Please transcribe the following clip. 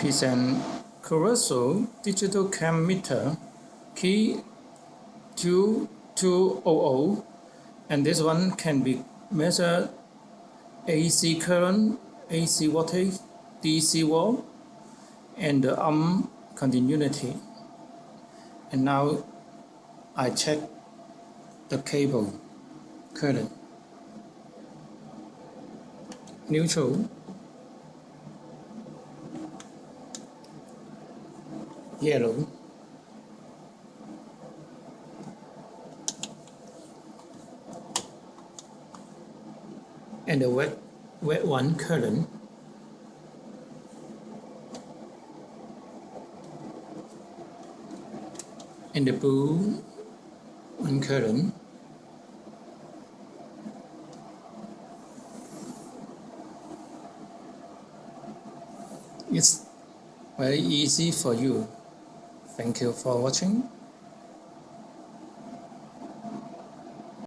present Kyoritsu digital cam meter Kew2200, and this one can be measure AC current, AC voltage, DC volt, and the continuity. And now I check the cable current. Neutral, yellow, and the wet one current, and the blue one current. It's very easy for you. Thank you for watching.